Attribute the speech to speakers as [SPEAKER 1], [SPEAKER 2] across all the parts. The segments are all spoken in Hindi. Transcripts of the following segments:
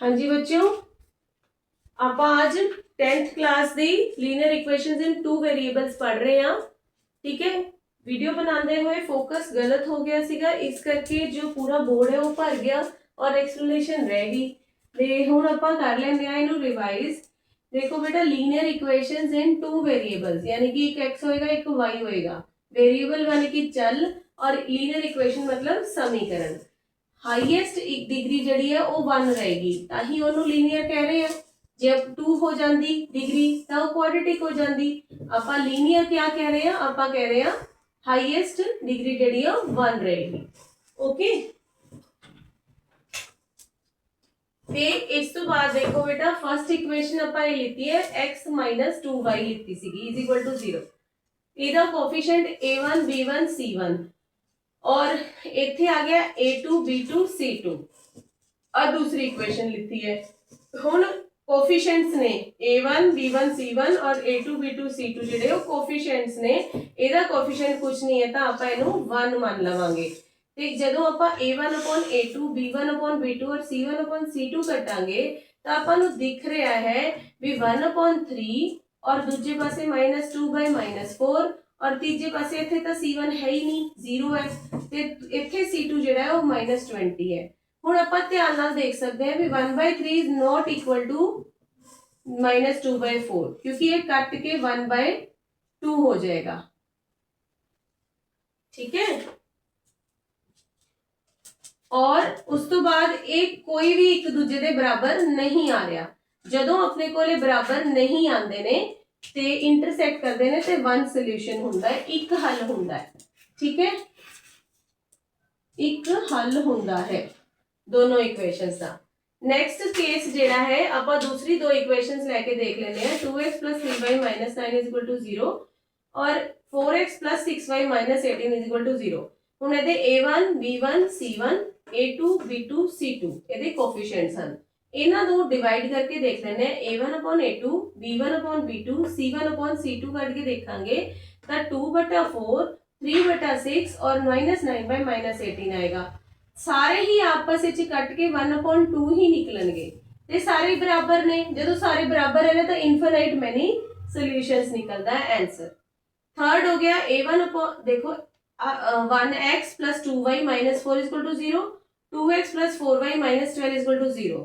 [SPEAKER 1] हाँ जी बच्चों, आप आज 10th क्लास दी लीनियर इक्वेशंस इन टू वेरिएबल्स पढ़ रहे हैं। ठीक है, वीडियो बनाते हुए फोकस गलत हो गया सीगा, इस करके जो पूरा बोर्ड है वो भर गया और एक्सप्लेनेशन रह गई। ते हुण आपां कर लैंदे आ इहनूं रिवाइज। देखो बेटा, लीनियर इक्वेशंस इन टू वेरिएबल्स यानी कि एक x होएगा एक y होएगा। वेरिएबल यानी कि चल और लीनियर इक्वेशन मतलब समीकरण। हाईएस्ट डिग्री जड़ी है वो 1 रहेगी, ताही ਉਹਨੂੰ ਲੀਨੀਅਰ कह रहे हैं। जब 2 हो जाती डिग्री तो क्वाड्रेटिक हो जाती। ਆਪਾਂ ਲੀਨੀਅਰ क्या कह रहे हैं, ਆਪਾਂ कह रहे हैं हाईएस्ट डिग्री जड़ी है 1 रहेगी। ओके, ते इस तो बाद देखो बेटा, फर्स्ट इक्वेशन ਆਪਾਂ ਇਹ ਲਿੱਤੀ है x - 2y ਲਿੱਤੀ ਸੀਗੀ इज इक्वल टू 0। ਇਹਦਾ ਕੋਫੀਸ਼ੀਐਂਟ a1 b1 c1 और इथे आ गया a2 b2 c2 और दूसरी इक्वेशन लिखी है। हुण कोफिशिएंट्स ने a1 b1 c1 और a2 b2 c2 जिहड़े वो कोफिशिएंट्स ने, ਇਹਦਾ कोफिशिएंट कुछ नहीं है तो ਆਪਾਂ ਇਹਨੂੰ 1 ਮੰਨ ਲਵਾਂਗੇ। ਤੇ ਜਦੋਂ ਆਪਾਂ a1 a2 b1 b2 और c1 c2 ਕੱਟਾਂਗੇ ਤਾਂ ਆਪਾਂ ਨੂੰ ਦਿਖ ਰਿਹਾ ਹੈ ਵੀ 1/3 और दूजे पासे -2/-4 और तीजे पासे इथे तो c1 है ही नहीं, 0 है ते इथे c2 जिहड़ा है वो -20 है। हुण आपां ध्यान नाल देख सकते हैं भी 1/3 इज नॉट इक्वल टू -2/4 क्योंकि ये कट के 1/2 हो जाएगा। ठीक है, और उस तो बाद एक कोई भी एक दूजे दे बराबर नहीं आ रहा। जदों अपने कोले बराबर नहीं आंदे ने ते इंटरसेक्ट करते हैं तो वन सोल्यूशन हुंदा है, एक हल हुंदा है। ठीक है, एक हल हुंदा है दोनों इक्वेशंस का। नेक्स्ट केस जेड़ा है आपां दूसरी दो इक्वेशंस लेके देख लेने हैं। 2x + 3y - 9 = 0 और 4x + 6y - 18 = 0। हुण इहदे a1 b1 c1 a2 b2 c2 इहदे कोफिशिएंट्स हैं। इन्हां नूं डिवाइड करके देख लेने हैं। a1 a2 b1 b2 c1 c2 करके देखांगे तो 2/4 3/6 और -9/- 18 आएगा। सारे ही आपस में कट के 1/2 ही निकलणगे ते सारे बराबर ने। जो सारे बराबर है तो इनफिनाइट मैनी सॉल्यूशंस निकलता है आंसर। थर्ड हो गया a1 देखो 1x + 2y - 4 = 0 2x + 4y - 12 = 0।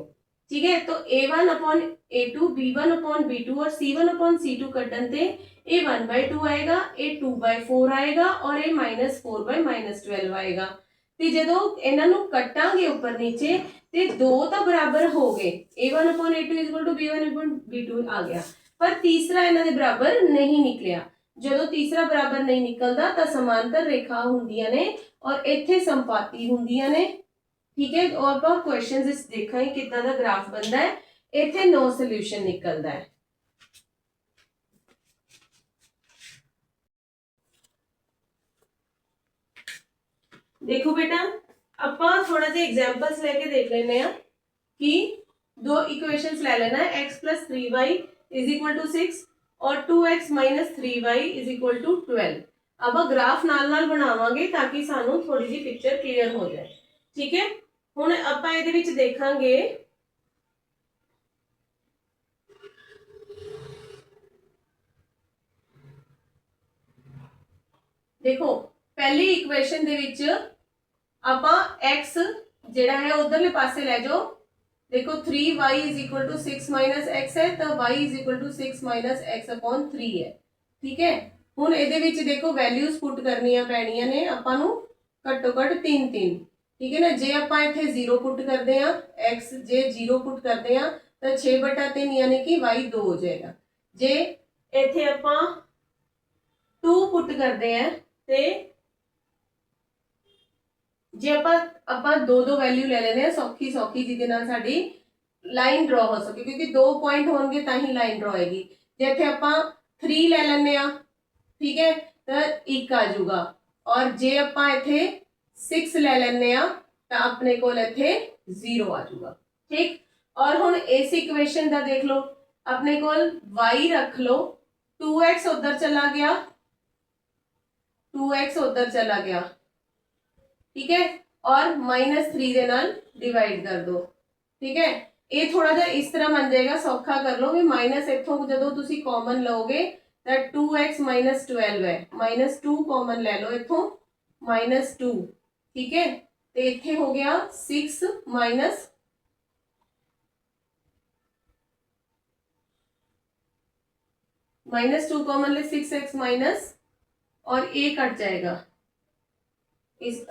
[SPEAKER 1] ठीक है, तो a1 a2 b1 b2 और c1 c2 कटन ते a 1/2 आएगा, a 2/4 आएगा और a -4/- 12 आएगा। ਤੇ ਜਦੋਂ ਇਹਨਾਂ ਨੂੰ ਕੱਟਾਂਗੇ ਉੱਪਰ ਨੀਚੇ ਤੇ ਦੋ ਤਾਂ ਬਰਾਬਰ ਹੋ ਗਏ, a1 a2 b1 b2 ਆ ਗਿਆ, ਪਰ ਤੀਸਰਾ ਇਹਨਾਂ ਦੇ ਬਰਾਬਰ ਨਹੀਂ ਨਿਕਲਿਆ। ਜਦੋਂ ਤੀਸਰਾ ਬਰਾਬਰ ਨਹੀਂ ਨਿਕਲਦਾ ਤਾਂ ਸਮਾਂਤਰ ਰੇਖਾ ਹੁੰਦੀਆਂ ਨੇ ਔਰ ਇੱਥੇ ਸੰਪਾਤੀ ਹੁੰਦੀਆਂ ਨੇ। ठीक है, और ਆਪਾਂ क्वेश्चंस इस देखा कितना ਦਾ ग्राफ बनता है, ਇੱਥੇ नो सॉल्यूशन निकलता है। देखो बेटा, ਆਪਾਂ थोड़ा ਜਿਹਾ एग्जांपल्स लेके देख लेने हैं कि दो इक्वेशंस ले लेना है x + 3y = 6 और 2x - 3y = 12। अब ग्राफ नाल नाल बनावांगे ताकि सानू थोड़ी जी पिक्चर क्लियर हो जाए। ठीक है, हुण आपां इहदे विच देखांगे देखो पहली इक्वेशन दे विच आपां x जिहड़ा है उधरले पासे ले जाओ। देखो 3y = 6 - x है तो y = 6 - x/3 है। ठीक है, हुण इहदे विच देखो वैल्यूज पुट करनियां पैणियां ने आपां नूं घट्टो घट 3 ठीक है ना। जे आपां इत्थे 0 पुट करते हैं x जे 0 पुट करते हैं तो 6/3 यानी कि y 2 हो जाएगा। जे इत्थे आपां 2 पुट करते हैं तो जे आपां दो वैल्यू ले लेने हैं सौखी सौखी जिहदे नाल साडी लाइन ड्रॉ हो सके, क्योंकि 2 पॉइंट होंगे तां ही लाइन ड्रॉ होएगी। जे इत्थे आपां 3 ले लेने आ, ठीक है, तो 1 आ जाऊगा और जे आपां इत्थे 6 ले लेने आ तो अपने कोल इत्थे 0 आ जाऊगा। ठीक, और हुण इस इक्वेशन का देख लो, अपने कोल y रख लो, 2x उधर चला गया 2x उधर चला गया। ठीक है, और -3 दे नाल डिवाइड कर दो। ठीक है, ये थोड़ा जा इस तरह बन जाएगा, सौखा कर लो भी माइनस इथों जो तुम कॉमन लोगे तो 2x माइनस 12 है, -2 कॉमन ले लो इथों, -2, ठीक है। तो इत्थे हो गया 6 माइनस -2 कॉमन ले 6x माइनस, और ए कट जाएगा इस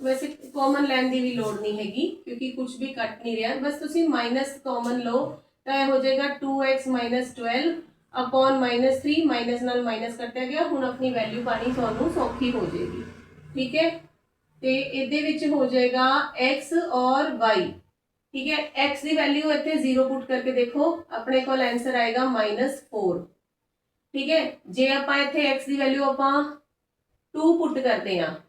[SPEAKER 1] वैसे कॉमन लैन की भी लोड़ नहीं हैगी क्योंकि कुछ भी कट नहीं रहा, बस तुम माइनस कॉमन लो तो यह हो जाएगा 2x माइनस 12 अपॉन -3, माइनस नाल माइनस कटिया गया, हुण अपनी वैल्यू पानी थानू सौखी हो जाएगी, ठीक है। तो ये हो जाएगा x और y, ठीक है। x की वैल्यू इतने 0 पुट करके देखो, अपने को आंसर आएगा -4, ठीक है। जे आप इतने x की वैल्यू आप 2 पुट करते हैं,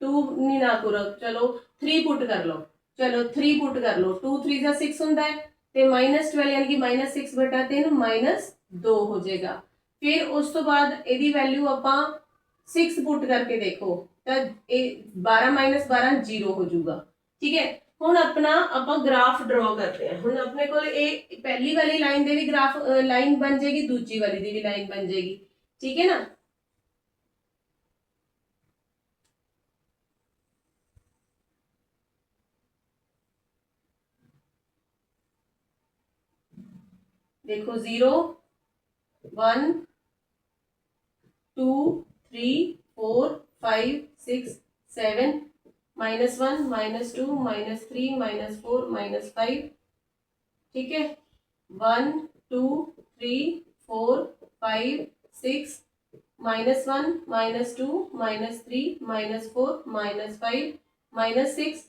[SPEAKER 1] 2 नहीं ना करो, चलो 3 पुट कर लो, चलो 3 पुट कर लो, 2 3 जा 6 होंदा है, ते -12 यानी कि -6/3 -2 हो जाएगा। फिर उस तो बाद यदी वैल्यू आप 6 पुट करके देखो तो 12 - 12 0 हो जाऊगा, ठीक है। हुण अपना आप ग्राफ ड्रॉ करते हैं, हुण अपने को पहली वाली लाइन दे भी ग्राफ लाइन बन जाएगी, दूजी वाली दी भी लाइन बन जाएगी, ठीक है ना। देखो 0 1 2 3 4 5 6 7 -1 -2 -3 -4 -5, ठीक है। 1 2 3 4 5 6 -1 -2 -3 -4 -5 -6।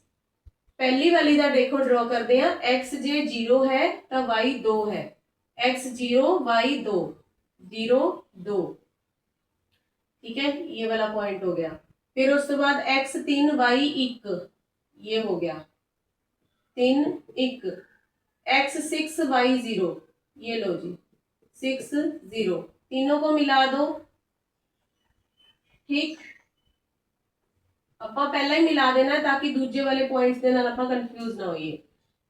[SPEAKER 1] पहली वाली का देखो ड्रॉ करते हैं, एक्स जे 0 है तो y 2 है, x 0 y 2 0 2, ठीक है, ये वाला पॉइंट हो गया। फिर उस तो बाद x 3 y 1, ये हो गया 3 1, x 6 y 0, ये लो जी 6 0, तीनों को मिला दो, ठीक। ਆਪਾਂ पहला ही मिला देना ताकि दूजे वाले पॉइंट्स के नाल ਆਪਾਂ कंफ्यूज ना होइए।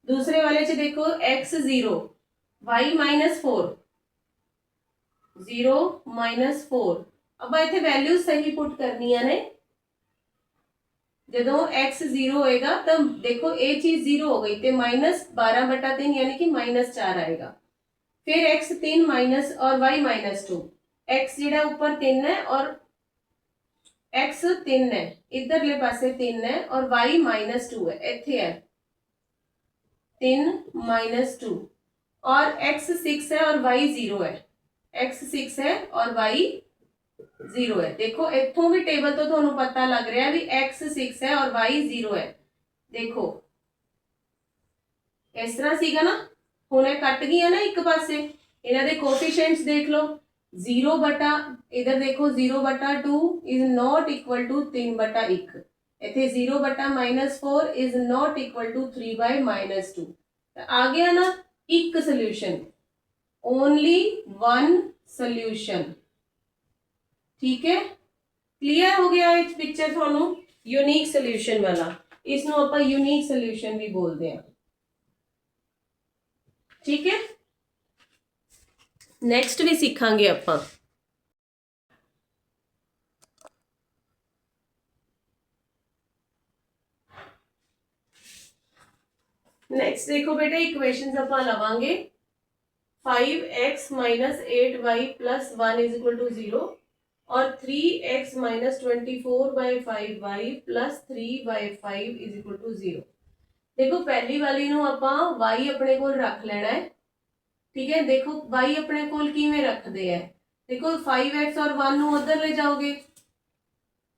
[SPEAKER 1] दूसरे वाले च देखो x 0 y -4 0 -4, अब इतने वैल्यू सही पुट करनिया ने, जो x 0 होएगा तो देखो ये चीज 0 हो गई तो -12/3 यानी कि -4 आएगा। फिर x 3 माइनस और y -2, x जेड़ा ऊपर 3 है और x 3 है, इधरले पासे 3 है और y -2 है, इत्थे है 3 -2, और x 6 है और y 0 है, x 6 है और y 0 है। देखो इथों भी टेबल तो थानू पता लग रहा है भी x 6 है और y 0 है, देखो इस तरह सीगा ना, हुण कट गई ना एक पासे, इन्हां दे कोफिशिएंट्स देख लो, 0 बटा इधर देखो 0/2 इज नॉट इक्वल टू 3/1, इथे 0/- 4 इज नॉट इक्वल टू 3/-2, आ गया ना एक सोल्यूशन, ओनली वन सोल्यूशन, ठीक है। क्लियर हो गया इस पिक्चर थानू, यूनिक सोल्यूशन वाला, इसनों आपां यूनिक सोल्यूशन भी बोलते हैं, ठीक है। नेक्स्ट भी सीखांगे आपां। नेक्स्ट देखो बेटा इक्वेशंस आप लवांगे, 5x - 8y + 1 = 0 और 3x - 24/5y + 3/5 = 0। देखो पहली वाली नू आपां y अपने कोल रख लेना है, ठीक है। देखो y अपने कोल किवें रखते हैं, देखो 5x और 1 नू उधर ले जाओगे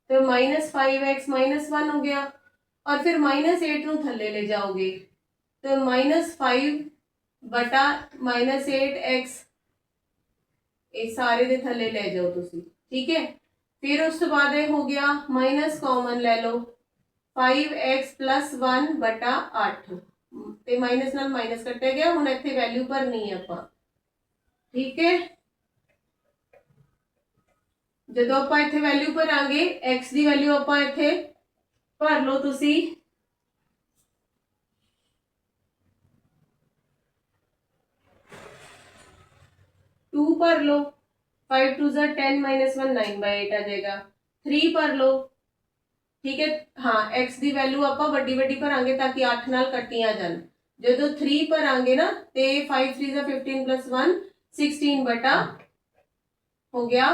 [SPEAKER 1] तो -5x -1 हो गया, और फिर -8 नू थल्ले ले जाओगे तो -5/-8x, ये सारे दे थल्ले ले जाओ तुसी, ठीक है। फिर उस तो बाद हो गया माइनस कॉमन ले लो, 5x + 1/8 ते माइनस नाल माइनस कट्टिया गया, हुण इत्थे वैल्यू भरनी है आपां, ठीक है। जदों आपां इत्थे वैल्यू भरांगे x की वैल्यू आपां इत्थे भर लो तुसी, भर लो, 5 2 ज़ा 10 माइनस 1 9/8 आ जाएगा। 3 भर लो, ठीक है। हाँ, x की वैल्यू आप वड्डी वड्डी भरांगे ताकि 8 नाल कट्टियां जान। जो 3 भरांगे ना तो 5 3 ज़ा 15 प्लस 1 16 बटा हो गया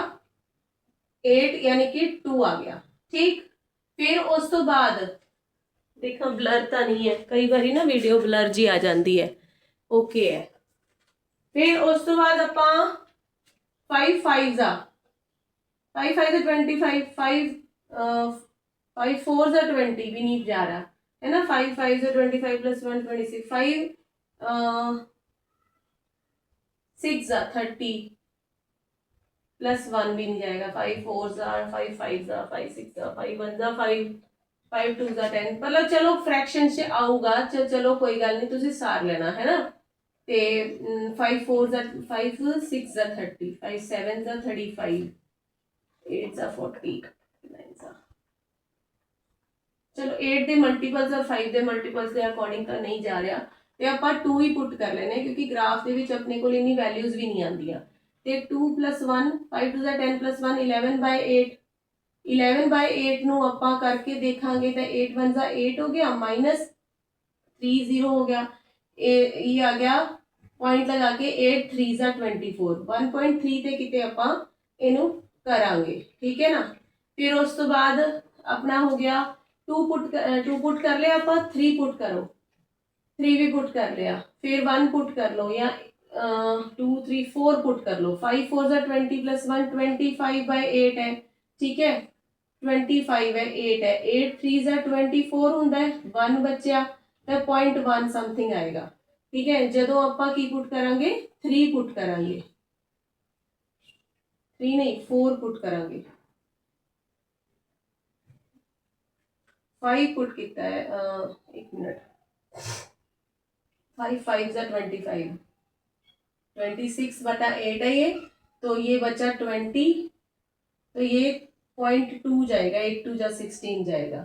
[SPEAKER 1] 8 यानी कि 2 आ गया, ठीक। फिर उस तो बाद देखो ब्लर तो नहीं है, कई बार ना वीडियो ब्लर जी आ जाती है, ओके है। फिर उस तो बाद आप 5 5 ज़ा 5 5 ज़ा 25 5 4 ज़ा 20 भी नहीं जा रहा है ना, 5 5 ज़ा 25 प्लस 1 26 5 6 ज़ा 30 प्लस 1 भी नहीं जाएगा, 5 4 ज़ा 5 5 ज़ा 5 6 ज़ा 5 1 ज़ा 5 5 2 ज़ा 10 मतलब चलो फ्रैक्शन से आऊगा, चलो कोई गल नहीं, तुसी सार लेना है ना। ते 5 4 ज़ा 5 6 ज़ा 30 5 7 ज़ा 35 8 ज़ा 40 9 ज़ा चलो 8 ਦੇ ਮਲਟੀਪਲਸ और 5 ਦੇ ਮਲਟੀਪਲਸ ਦੇ ਅਕੋਰਡਿੰਗ ਤਾਂ ਨਹੀਂ ਜਾ ਰਿਹਾ ਤੇ ਆਪਾਂ 2 ਹੀ ਪੁੱਟ ਕਰ ਲੈਨੇ ਕਿਉਂਕਿ ਗ੍ਰਾਫ ਦੇ ਵਿੱਚ ਆਪਣੇ ਕੋਲ ਇੰਨੀ ਵੈਲਿਊਜ਼ ਵੀ ਨਹੀਂ ਆਉਂਦੀਆਂ ਤੇ 2 + 1 5 2 = 10 + 1 11/8 11/8 ਨੂੰ ਆਪਾਂ ਕਰਕੇ ਦੇਖਾਂਗੇ ਤਾਂ 8 1 ज़ा 8 हो गया माइनस 3 0 हो गया ये आ गया पॉइंट लगा के 8 3 ज़ा 24 1.3 ਤੇ ਕਿਤੇ ਆਪਾਂ ਇਹਨੂੰ ਕਰਾਂਗੇ, ठीक है ना। फिर उस तो बाद अपना हो गया 2 पुट कर लिया आप, 3 पुट करो, 3 भी पुट कर लिया, फिर 1 पुट कर लो या 2 3 4 पुट कर लो। 5 4 ज़ा 20 + 1 25/8 है, ठीक है। 25 है 8 है 8 3 ज़ा 24 ਹੁੰਦਾ है 1 बचा तो 0.1 समथिंग आएगा, ठीक है। जो आप की पुट करांगे 3 पुट करांगे, 3 नहीं 4 पुट करांगे, 5 पुट कितना है, एक मिनट 5 5 ज़ा 25 26/8 है ये, तो ये बचा 20 तो ये 0.2 जाएगा, 8 2 ज़ा 16 जाएगा।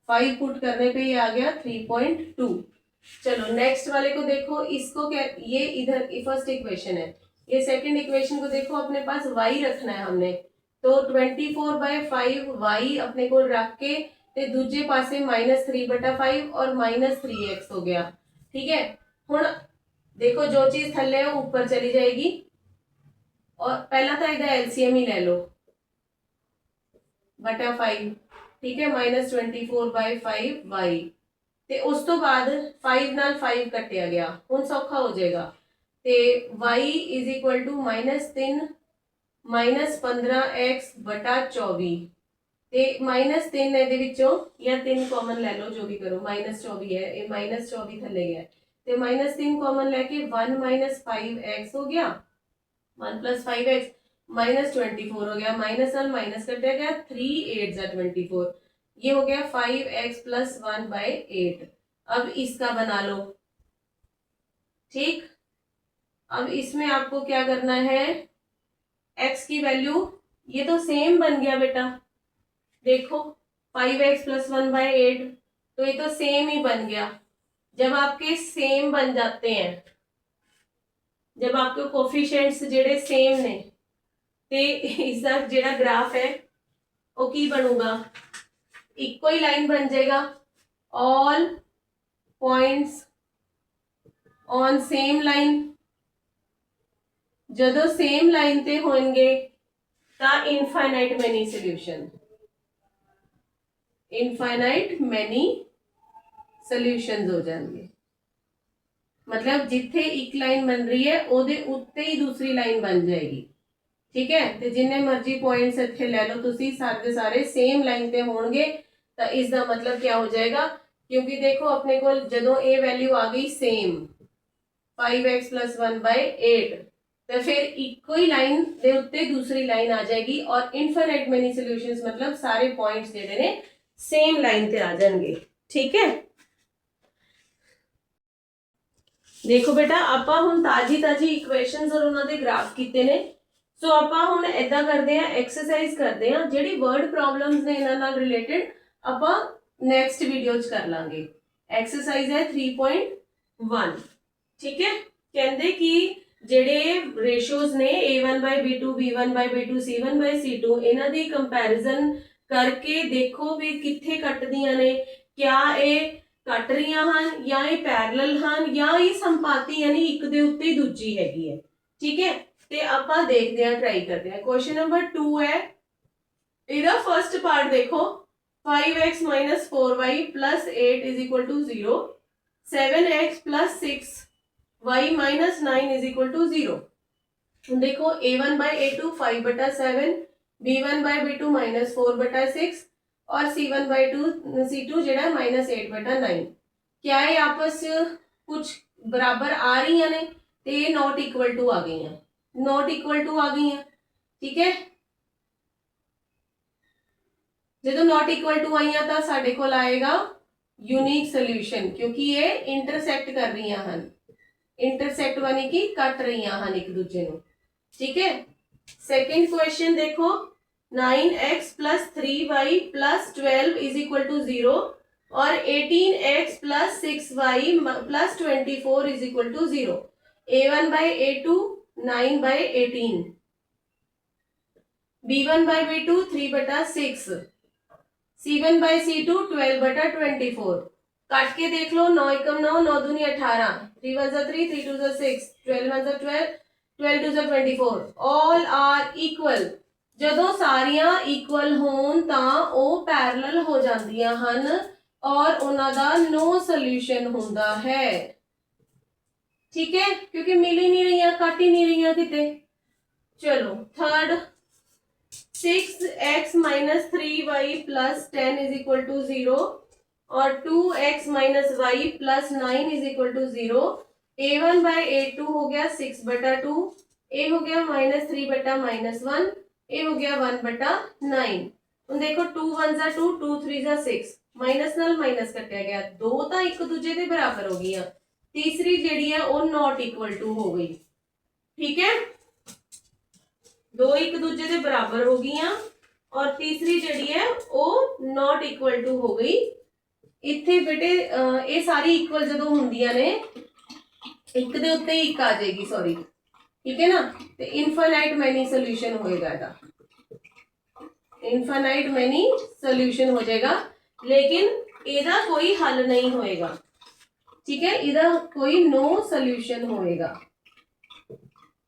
[SPEAKER 1] 5 पुट करने पे ये आ गया 3.2। चलो नेक्स्ट वाले को देखो, इसको क्या, ये इधर फर्स्ट इक्वेशन है, ये सेकंड इक्वेशन को देखो, अपने पास y रखना है हमने, तो 24/5 y अपने को रख के ते दूजे पासे -3/5 और -3x हो गया, ठीक है। हुण देखो जो चीज थले है ऊपर चली जाएगी और पहला तो इधर एलसीएम ही ले लो बटा 5, ठीक है, -24/5 y ते उस तो बाद 5 नाल 5 कटिया गया, हुण सौखा हो जाएगा ते y = -3 -15x बटा 24 ते -3 ਇਹਦੇ ਵਿੱਚੋਂ ਜਾਂ 3 ਕਾਮਨ ਲੈ ਲਓ, ਜੋ ਵੀ ਕਰੋ, -24 है, ये -24 थले गया ते -3 ਕਾਮਨ लेके 1 - 5x हो गया, 1 + 5x -24 हो गया, माइनस नाल माइनस कटिया गया, 3 8 ज़ा 24 ये हो गया 5x + 1/8। अब इसका बना लो, ठीक। अब इसमें आपको क्या करना है, x की वैल्यू ये तो सेम बन गया बेटा, देखो 5x + 1/8 तो ये तो सेम ही बन गया। जब आपके सेम बन जाते हैं, जब आपके कोफिशिएंट्स जेडे सेम ने ते इसका जेड़ा ग्राफ है वो की बनूगा, इक्को ही लाइन बन जाएगा, all points on same line. जदों सेम लाइन ते होंगे ता infinite many solution, infinite many solutions हो जाएंगे, मतलब जिथे एक लाइन बन रही है ओदे उत्ते ही दूसरी लाइन बन जाएगी, ठीक है। तो जिन्ने मर्जी पॉइंट्स इत्थे ले लो तुसी, सारे सारे सेम लाइन ते होंगे, तो इसका मतलब क्या हो जाएगा, क्योंकि देखो अपने को जदों ये वैल्यू आ गई सेम 5x + 1/8 तो फिर इको ही लाइन दे उत्ते दूसरी लाइन आ जाएगी और इनफाइनाइट मैनी सॉल्यूशंस मतलब सारे पॉइंट्स जेडे ने सेम लाइन ते आ जाएंगे, ठीक है। देखो बेटा ਆਪਾਂ ਹੁਣ ताजी इक्वेशंस और ਉਹਨਾਂ ਦੇ ग्राफ ਕੀਤੇ ਨੇ, सो ਆਪਾਂ ਹੁਣ ਇਦਾਂ ਕਰਦੇ ਆ, ਐਕਸਰਸਾਈਜ਼ ਕਰਦੇ ਆ, ਜਿਹੜੀ ਵਰਡ ਪ੍ਰੋਬਲਮਸ ਨੇ ਇਹਨਾਂ ਨਾਲ ਰਿਲੇਟਡ ਆਪਾਂ ਨੈਕਸਟ ਵੀਡੀਓ 'ਚ ਕਰ ਲਾਂਗੇ। ਐਕਸਰਸਾਈਜ਼ ਹੈ 3.1, ठीक है। कहते कि ਜਿਹੜੇ ਰੇਸ਼ੀਓਜ਼ ਨੇ a1/b2 b1/b2 c1/c2 ਇਹਨਾਂ ਦੀ ਕੰਪੈਰੀਜ਼ਨ ਕਰਕੇ ਦੇਖੋ ਵੀ ਕਿੱਥੇ ਕੱਟਦੀਆਂ ਨੇ, ਕਿਆ ਇਹ ਕੱਟ ਰਹੀਆਂ ਹਨ ਜਾਂ ਇਹ ਪੈਰਲਲ ਹਨ ਜਾਂ ਇਹ ਸੰਪਾਤੀ ਯਾਨੀ ਇੱਕ ਦੇ ਉੱਤੇ ਦੂਜੀ ਹੈਗੀ ਹੈ। ਠੀਕ ਹੈ, ਤੇ ਆਪਾਂ ਦੇਖਦੇ ਹਾਂ, ਟਰਾਈ ਕਰਦੇ ਹਾਂ। ਕੁਐਸਚਨ ਨੰਬਰ 2 ਹੈ, ਇਹਦਾ ਫਰਸਟ ਪਾर्ट देखो 5x - 4y + 8 = 0, 7x + 6y - 9 = 0। देखो a1/a2 5/7, b1/b2 -4/6 और c1/2 ਜਿਹੜਾ -8/9। क्या ये आपस कुछ बराबर आ रही ने ते नॉट इक्वल टू आ गई, नॉट इक्वल टू आ गई। ठीक है, जो नॉट इक्वल टू आई तो साडे कोल आएगा यूनिक सोल्यूशन, क्योंकि ये इंटरसैक्ट कर रही हैं, इंटरसैक्ट यानी कि कट रही हैं एक दूजे को। ठीक है, सेकंड क्वेश्चन देखो 9x + 3y + 12 = 0 और 18x + 6y + 24 = 0। a1/a2 9/18, b1/b2 3/6, c1/c2 12/24। काट के देख लो, 9 × 9 9 दूनी 18, 3 1 3 3 2 6, 12 1 12, 12 2 24। All are equal. ਜਦੋਂ ਸਾਰੀਆਂ ਇਕੁਅਲ ਹੋਣ ਤਾਂ ਉਹ ਪੈਰਲਲ ਹੋ ਜਾਂਦੀਆਂ ਹਨ और ਉਹਨਾਂ ਦਾ नो ਸੋਲੂਸ਼ਨ ਹੁੰਦਾ ਹੈ। ठीक है, क्योंकि मिल ही नहीं रही, कट ही नहीं रही किते। चलो थर्ड 6x - 3y + 10 = 0 और 2x - y + 9 = 0। a1/a2 हो गया 6/2, a हो गया -3/-1, a हो गया 1/9। ਹੁਣ देखो 2 1 2, 2 3 6, माइनस नाल माइनस कटिया गया, दो तो एक दूजे के बराबर हो गई, तीसरी जिहड़ी है वो नॉट इक्वल टू हो गई। ठीक है, दो एक दूजे के बराबर हो गई और तीसरी जिहड़ी है वो नॉट इक्वल टू हो गई। इत्थे बेटे ये सारी इक्वल जदों हुंदियां ने एक दे उत्ते एक आ जाएगी, सॉरी। ठीक है ना, तो इनफाइनाइट मैनी सोल्यूशन होएगा, इहदा इनफाइनाइट मैनी सोल्यूशन हो जाएगा, लेकिन इहदा कोई हल नहीं होएगा। ठीक है, इहदा कोई नो सोल्यूशन होएगा,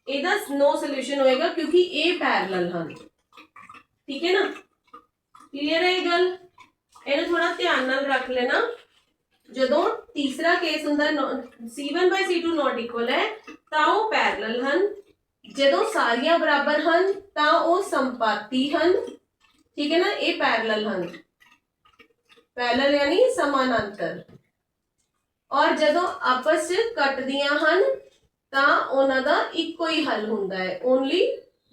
[SPEAKER 1] इहदा नो सोल्यूशन होएगा क्योंकि ये पैरेलल हैं। ठीक है ना, क्लियर है ये गल? इहनूं थोड़ा ध्यान नाल रख लेना। जदों तीसरा केस हुंदा c1/c2 नॉट इक्वल है तां वो पैरेलल हैं, जदों सारियां बराबर हैं तां वो संपाती हैं। ठीक है ना, ये पैरेलल हैं, पैरेलल यानी समानांतर। और जदों आपस च कटदियां हन तां उन्हां दा इक्को ही हल हुंदा है, ओनली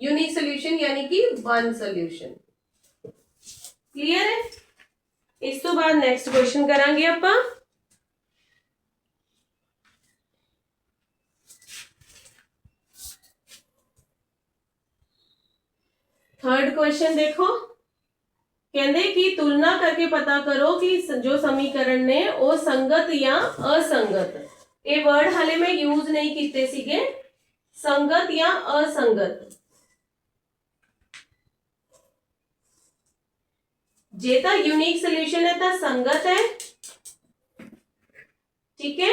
[SPEAKER 1] यूनिक सोल्यूशन यानी कि वन सोल्यूशन। क्लियर है? इस तो बाद नेक्स्ट क्वेश्चन करांगे आपां। थर्ड क्वेश्चन देखो, कहते कि तुलना करके पता करो कि जो समीकरण ने वो संगत या असंगत। ये वर्ड हाले मैं यूज नहीं किए सीगे, संगत या असंगत। जे तो यूनिक सोल्यूशन है तो संगत है। ठीक है,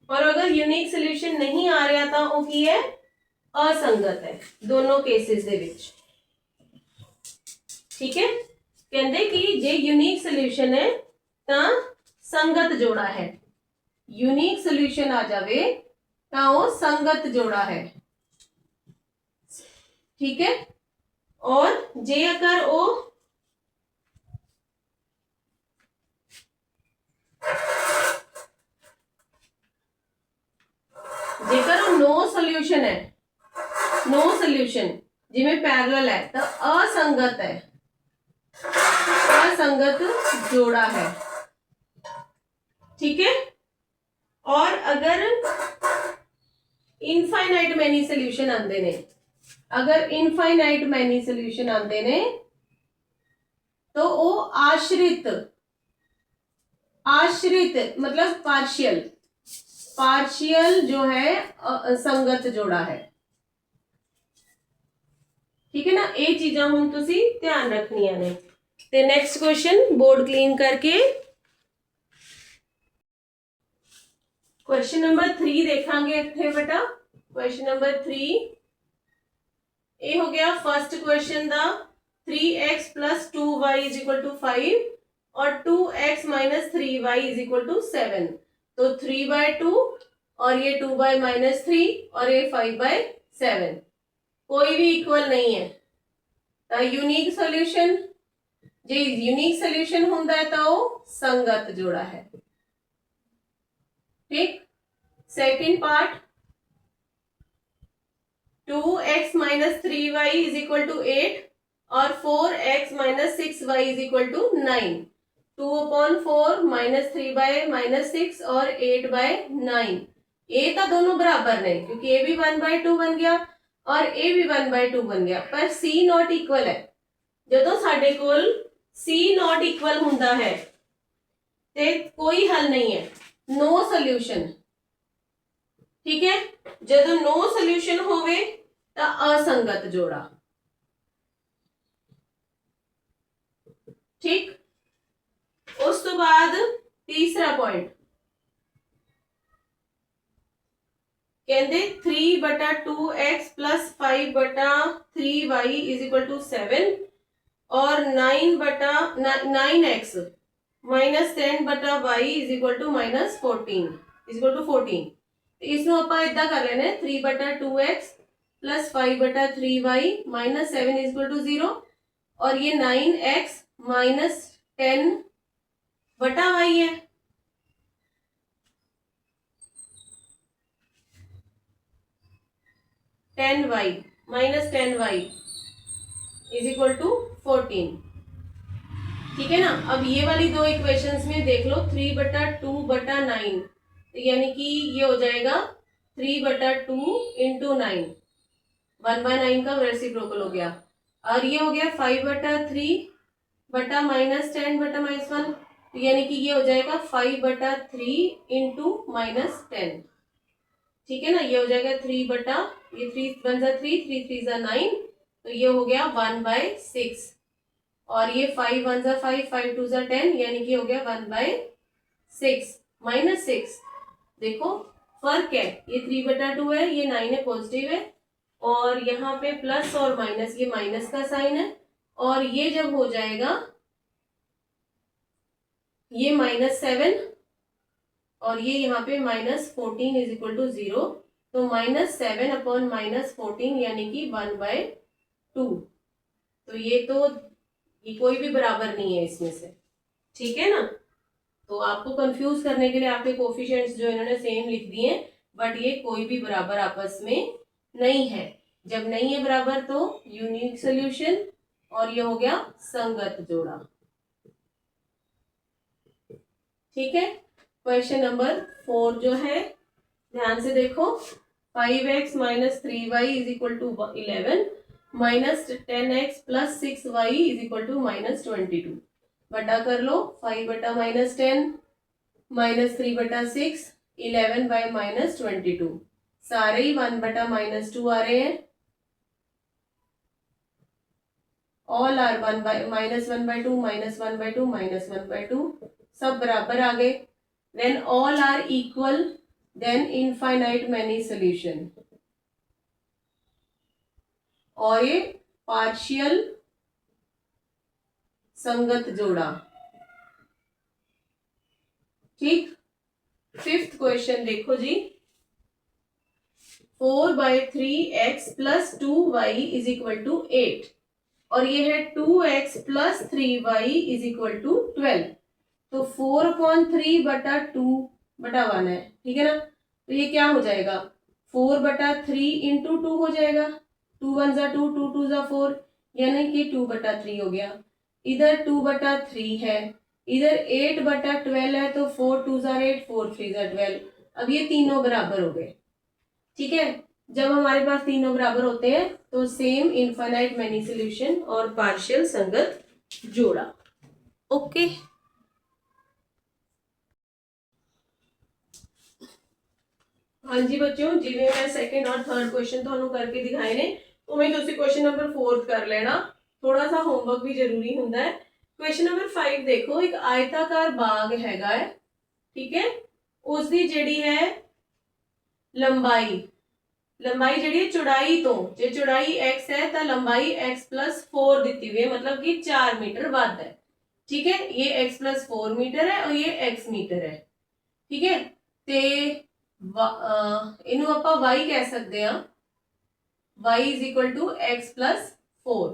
[SPEAKER 1] और अगर यूनिक सोल्यूशन नहीं आ रहा तो वो की है, असंगत है दोनों केसेस दे विच। ठीक है, कहते कि जे यूनिक सोल्यूशन है तो संगत जोड़ा है, यूनिक सोल्यूशन आ जावे तो वो संगत जोड़ा है। ठीक है, और जे अगर वो जेकर वो नो सोल्यूशन है, नो सोल्यूशन जिवें पैरेलल है तो असंगत है, असंगत जोड़ा है। ठीक है, और अगर इनफाइनाइट मैनी सोल्यूशन आंदे ने, अगर इनफाइनाइट मैनी सोल्यूशन आंदे ने तो वो आश्रित आश्रित मतलब पार्शियल, पार्शियल जो है संगत जोड़ा है। ठीक है ना, ये चीजा हुण तुसी ध्यान रखनिया ने। ते नेक्स्ट क्वेश्चन बोर्ड क्लीन करके क्वेश्चन नंबर 3 देखांगे इत्थे बेटा। क्वेश्चन नंबर 3 ये हो गया फर्स्ट क्वेश्चन दा 3x plus 2y is equal to 5 और 2x minus 3y is equal to 7। तो 3/2 और ये 2/-3 और ये 5/7 कोई भी इक्वल नहीं है। तो यूनिक सॉल्यूशन जे यूनिक सॉल्यूशन होता है तो वो संगत जोड़ा है। ठीक, second part 2x minus 3y is equal to 8 और 4x minus 6y is equal to 9। 2/4 minus 3/-6 और 8/9 ये तो दोनों बराबर ने क्योंकि ये भी 1/2 बन गया और ये भी 1/2 बन गया, पर c नॉट इक्वल है। जो साडे कोल c नॉट इक्वल हुंदा है ते कोई हल नहीं है, नो सोल्यूशन। ठीक है, जो नो सोल्यूशन होवे तो असंगत जोड़ा। ठीक, उस तो बाद तीसरा पॉइंट कहते 3/2x plus 5/3y is equal to 7 और 9x minus 10/y is equal to minus 14 is equal to 14। इसमें ਆਪਾਂ इदा कर लेने 3/2x plus 5/3y minus 7 is equal to 0 और ये 9x माइनस 10/y है। Minus 10y is equal to 14। ठीक है ना, अब ये वाली दो इक्वेशंस में देख लो 3/2/9 यानी कि ये हो जाएगा 3/2 इंटू 9, 1/9 का रेसिप्रोकल हो गया और ये हो गया 5/3 बटा माइनस 10/-1 यानी कि ये हो जाएगा 5/3 इंटू माइनस 10। ठीक है ना, ये हो जाएगा 3 ये 3 1 जा 3 3 3 जा 9 तो ये हो गया 1/6 और ये 5 1 जा 5 5 2 जा 10 यानी कि हो गया 1/6 माइनस 6। देखो फर्क है, ये 3/2 है, ये 9 है, पॉजिटिव है और यहाँ पे प्लस और माइनस, ये माइनस का साइन है और ये जब हो जाएगा ये -7 और ये यहाँ पे -14 इज इक्वल टू 0 तो -7 अपॉन -14 यानी कि 1/2। तो ये कोई भी बराबर नहीं है इसमें से। ठीक है ना, तो आपको कंफ्यूज करने के लिए आपके कोफिशिएंट्स जो इन्होंने सेम लिख दिए बट ये कोई भी बराबर आपस में नहीं है। जब नहीं है बराबर तो यूनिक सॉल्यूशन और ये हो गया संगत जोड़ा। ठीक है, क्वेश्चन नंबर 4 जो है ध्यान से देखो 5x minus 3y is equal to 11 minus 10x plus 6y is equal to -22 बटा कर लो 5/-10 माइनस 3/6 11/-22 सारे ही 1/-2 आ रहे हैं। ऑल आर -1/2 -1/2 -1/2 सब बराबर आ गए। When all are equal, then infinite many solution। और ये पार्शियल संगत जोड़ा। ठीक, फिफ्थ क्वेश्चन देखो जी 4/3x plus 2y is equal to 8 और ये है 2x plus 3y is equal to 12। तो 4/3/2/1 है। ठीक है ना, तो ये क्या हो जाएगा 4/3 इंटू 2 हो जाएगा, 2 1 जा 2 2 2 जा 4 यानी कि 2/3 हो गया। इधर 2/3 है, इधर 8/12 है तो 4 2 जा 8 4 3 जा 12। अब ये तीनों बराबर हो गए। ठीक है, जब हमारे पास तीनों बराबर होते हैं तो सेम इनफाइनाइट मैनी सॉल्यूशन और पार्शियल संगत जोड़ा। ओके हाँ जी बच्चों, जिवें मैं सैकेंड और थर्ड क्वेश्चन तुहानू करके दिखाए ने उवें तुसीं क्वेश्चन नंबर 4 कर लेना। थोड़ा सा होमवर्क भी जरूरी हुंदा है। क्वेश्चन नंबर 5 देखो, एक आयताकार बाग हैगा है, ठीक है, उसकी जिहड़ी है लंबाई, लंबाई जिहड़ी है चौड़ाई तो, जे चौड़ाई x है तो लंबाई x+4 दी हुई है, मतलब कि 4 मीटर वध है। ठीक है, ये x+4 मीटर है और ये x मीटर है। ठीक है, ते इनू आपां y कह सकते हैं, y = x+4।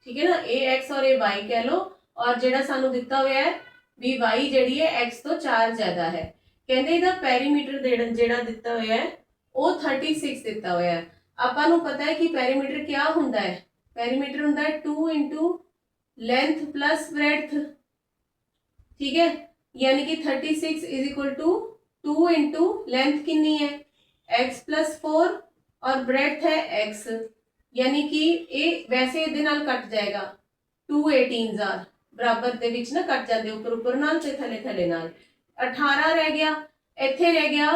[SPEAKER 1] ठीक है ना, ए x और ए y कह लो, और जेड़ा सानू दिता हुआ है भी y जिहड़ी है x तो 4 ज्यादा है। कहंदे इहदा पेरीमीटर जेड़ा दिता हुआ है वो 36 दिता हुआ है। आपां नू पता है कि पेरीमीटर क्या हुंदा है, पेरीमीटर हुंदा है 2 * लेंथ प्लस ब्रेड्थ। ठीक है, यानी कि 36 = 2 * लेंथ कितनी है x+4 और ब्रेड्थ है x, यानी कि ये वैसे इहदे नाल कट जाएगा 2 18 बराबर दे विच ना कट जाते, उपर उपर नाल ते थले थले नाल 18 रह गया, इत्थे रह गया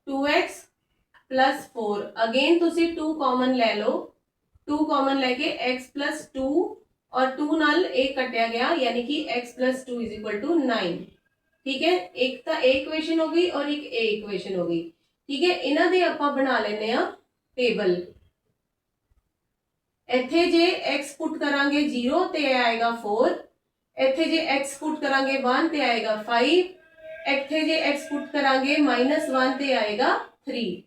[SPEAKER 1] 2x+4। अगेन तुसी 2 कॉमन ले लो, 2 कॉमन लेके x+2 और 2 नाल ए कटिया गया, यानी कि x+2 = 9। ठीक है, एक तो ए इक्वेशन हो गई और एक ए इक्वेशन हो गई। ठीक है, इन्हां दे आपां बना लेने आ टेबल। इत्थे जे x पुट करांगे 0 ते आएगा 4, इत्थे जे x पुट करांगे 1 ते आएगा 5, इत्थे जे x पुट करांगे -1 ते आएगा 3।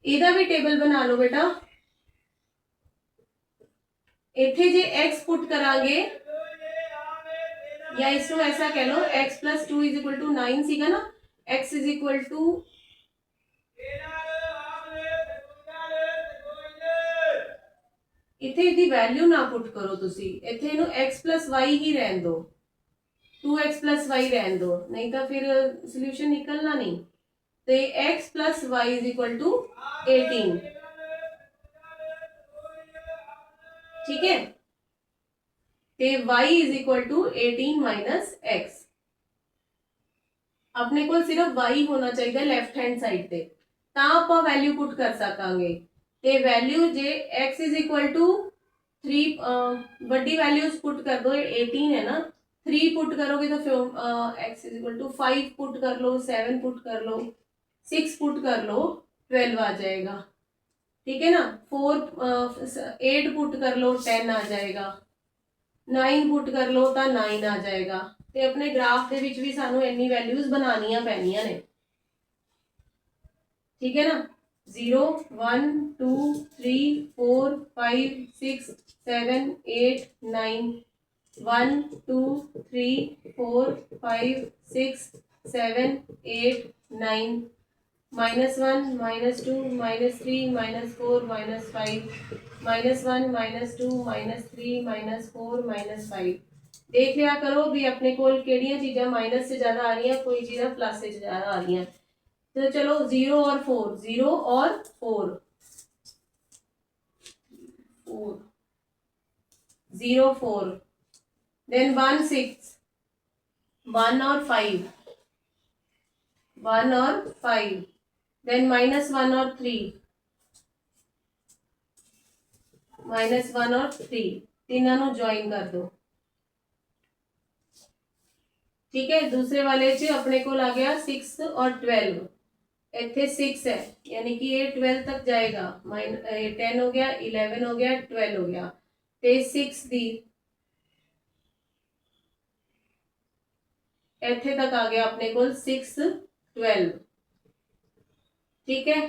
[SPEAKER 1] इहदा भी टेबल बना लो बेटा। इत्थे जे x पुट करांगे, या इसको ऐसा कह लो x+2 = 9 सीगा ना, x = इत्थे इसकी वैल्यू ना पुट करो तुसी, इत्थे इनू x+y ही रहन दो, 2x+y रहन दो, नहीं तो फिर सोल्यूशन निकलना नहीं। तो x+y = 18। ठीक है, ते y = 18 - x। अपने को सिर्फ y होना चाहिए लेफ्ट हैंड साइड ते, तां आपां वैल्यू पुट कर सकांगे। ते वैल्यू जे x = 3 बड़ी वैल्यूज पुट कर दो, 18 है ना, 3 पुट करोगे तो फिर x = 5 पुट कर लो, 7 पुट कर लो, 6 पुट कर लो, 12 आ जाएगा। ठीक है ना, 8 पुट कर लो, 10 आ जाएगा, 9 पुट कर लो तो 9 आ जाएगा। ते अपने ग्राफ दे विच भी सानू इन्नी वैल्यूज बनानियां पैनियां ने। ठीक है ना, 0 1 2 3 4 5 6 7 8 9, 1 2 3 4 5 6 7 8 9, -1 -2 -3 -4 -5 -1 -2 -3 -4 -5। देख लिया करो भी अपने कोल केड़ियां चीज़ां माइनस से ज्यादा आ रही हैं, कोई चीज़ां प्लस से ज्यादा आ रही हैं। तो चलो 0 और 4, 0 और 4, 0 4, देन 1 6, 1 और 5, 1 और 5, देन -1 और 3, -1 और 3, तीनों को ज्वाइन कर दो। ठीक है, दूसरे वाले च अपने को आ गया 6 और 12, इतने 6 है, यानी कि ये 12 तक जाएगा, 10 हो गया, 11 हो गया, 12 हो गया, ते 6 दी इतने तक आ गया अपने को 6 12। ठीक है,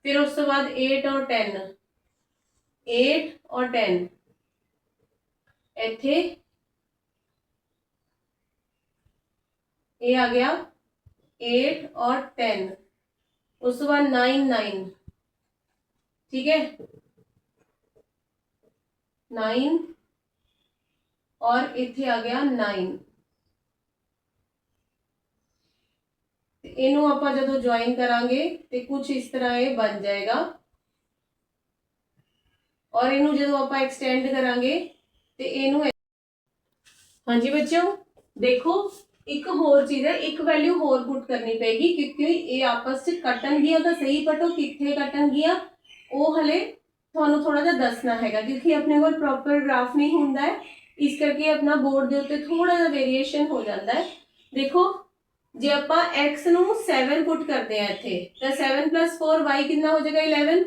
[SPEAKER 1] फिर उस तो बाद 8 और 10, 8 और 10 इतने ये आ गया 8 और 10, उस तो बाद 9 9। ठीक है, 9 और इतने आ गया 9। इनू आपां जदों ज्वाइन करांगे तो कुछ इस तरह ये बन जाएगा, और इनू जदों आपां एक्सटेंड करांगे तो इनू। हाँ जी बच्चों, देखो ਇੱਕ ਹੋਰ ਚੀਜ਼ ਹੈ, ਇੱਕ ਵੈਲਿਊ ਹੋਰ ਪੁੱਟ ਕਰਨੀ ਪਏਗੀ ਕਿਉਂਕਿ ਇਹ ਆਪਸ ਚ ਕੱਟਣਗੀਆਂ ਤਾਂ ਸਹੀ, ਬਟ ਉਹ ਕਿੱਥੇ ਕੱਟਣਗੀਆਂ ਉਹ ਹਲੇ ਤੁਹਾਨੂੰ ਥੋੜਾ ਜਿਹਾ ਦੱਸਣਾ ਹੈਗਾ ਕਿਉਂਕਿ ਆਪਣੇ ਕੋਲ ਪ੍ਰੋਪਰ ਗ੍ਰਾਫ ਨਹੀਂ ਹੁੰਦਾ ਹੈ, ਇਸ ਕਰਕੇ ਆਪਣਾ ਬੋਰਡ ਦੇ ਉੱਤੇ ਥੋੜਾ ਜਿਹਾ ਵੇਰੀਏਸ਼ਨ ਹੋ ਜਾਂਦਾ ਹੈ। ਦੇਖੋ ਜੇ ਆਪਾਂ x ਨੂੰ 7 ਪੁੱਟ ਕਰਦੇ ਆ ਇੱਥੇ ਤਾਂ 7 + 4 y ਕਿੰਨਾ ਹੋ ਜਾਏਗਾ 11।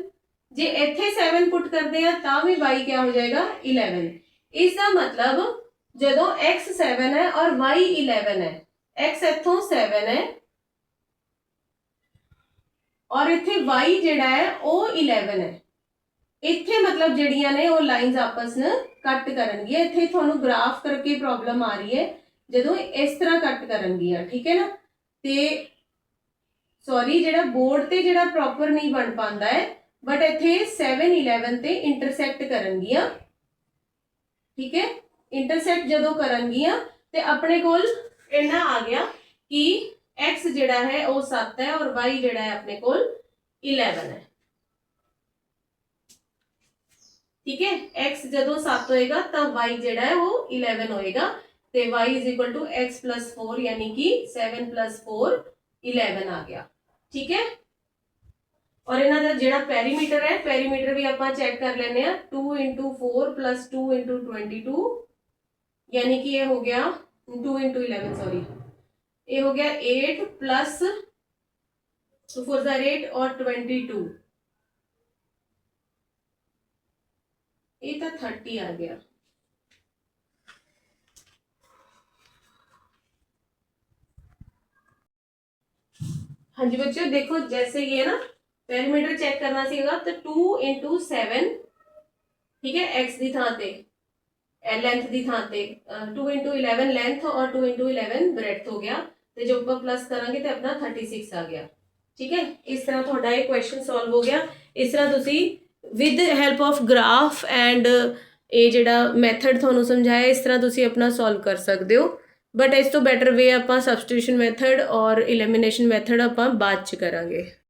[SPEAKER 1] ਜੇ ਇੱਥੇ 7 ਪੁੱਟ ਕਰਦੇ ਆ ਤਾਂ ਵੀ y ਕਿਆ ਹੋ ਜਾਏਗਾ 11। ਇਸ ਦਾ ਮਤਲਬ ਜਦੋਂ x 7 ਹੈ और y 11 ਹੈ, x ਇੱਥੋਂ 7 ਹੈ और ਇੱਥੇ y ਜਿਹੜਾ ਹੈ ਉਹ 11 ਹੈ। ਇੱਥੇ ਮਤਲਬ ਜਿਹੜੀਆਂ ਨੇ ਉਹ ਲਾਈਨਸ ਆਪਸ ਨੂੰ ਕੱਟ ਕਰਨਗੀਆਂ। ਇੱਥੇ ਤੁਹਾਨੂੰ ਗ੍ਰਾਫ ਕਰਕੇ ਪ੍ਰੋਬਲਮ ਆ ਰਹੀ ਹੈ ਜਦੋਂ ਇਸ ਤਰ੍ਹਾਂ ਕੱਟ ਕਰਨਗੀਆਂ, ਠੀਕ ਹੈ ਨਾ। ਤੇ ਸੌਰੀ ਜਿਹੜਾ ਬੋਰਡ ਤੇ ਜਿਹੜਾ ਪ੍ਰੋਪਰ ਨਹੀਂ ਬਣ ਪਾਉਂਦਾ ਹੈ, ਬਟ ਇੱਥੇ 7 11 ਤੇ ਇੰਟਰਸੈਕਟ ਕਰਨਗੀਆਂ, ਠੀਕ ਹੈ। ਇੰਟਰਸੈਕਟ ਜਦੋਂ ਕਰਨਗੀਆਂ ਤੇ ਆਪਣੇ ਕੋਲ ਇੰਨਾ ਆ ਗਿਆ ਕਿ x ਜਿਹੜਾ ਹੈ ਉਹ 7 ਹੈ और y ਜਿਹੜਾ ਹੈ ਆਪਣੇ ਕੋਲ 11 ਹੈ, ठीक है। x ਜਦੋਂ 7 ਹੋਏਗਾ ਤਾਂ y ਜਿਹੜਾ ਹੈ ਉਹ 11 ਹੋਏਗਾ ਤੇ y = x + 4 यानी कि 7 + 4 11 ਆ ਗਿਆ, ਠੀਕ ਹੈ। और ਇਹਨਾਂ ਦਾ ਜਿਹੜਾ ਪੈਰੀਮੀਟਰ ਹੈ, ਪੈਰੀਮੀਟਰ ਵੀ ਆਪਾਂ ਚੈੱਕ ਕਰ ਲੈਂਦੇ ਆ। 2 × 4 + 2 × 22 यानी कि ये हो गया 2 × 11 सॉरी, ये हो गया 8 + 2 4 8 और 22, ये तो 30 आ गया। हाँ जी बच्चों देखो जैसे ये ना पैरामीटर चेक करना सीगा तो 2 × 7, ठीक है, x दी थां ते लेंथ दी थां ते 2 × 11 लेंथ और 2 × 11 ब्रेड्थ हो गया तो जो ਆਪਾਂ प्लस करांगे तो अपना 36 आ गया, ठीक है। इस तरह ਤੁਹਾਡਾ ਇਹ क्वेश्चन सॉल्व हो गया। इस तरह ਤੁਸੀਂ with help of graph and ਇਹ ਜਿਹੜਾ ਮੈਥਡ ਤੁਹਾਨੂੰ ਸਮਝਾਇਆ ਇਸ ਤਰ੍ਹਾਂ ਤੁਸੀਂ ਆਪਣਾ ਸੋਲਵ ਕਰ ਸਕਦੇ ਹੋ। ਬਟ ਇਸ ਤੋਂ ਬੈਟਰ ਵੇ ਆਪਾਂ ਸਬਸਟੀਟਿਊਸ਼ਨ ਮੈਥਡ ਔਰ ਐਲੀਮੀਨੇਸ਼ਨ ਮੈਥਡ ਆਪਾਂ ਬਾਅਦ ਚ ਕਰਾਂਗੇ।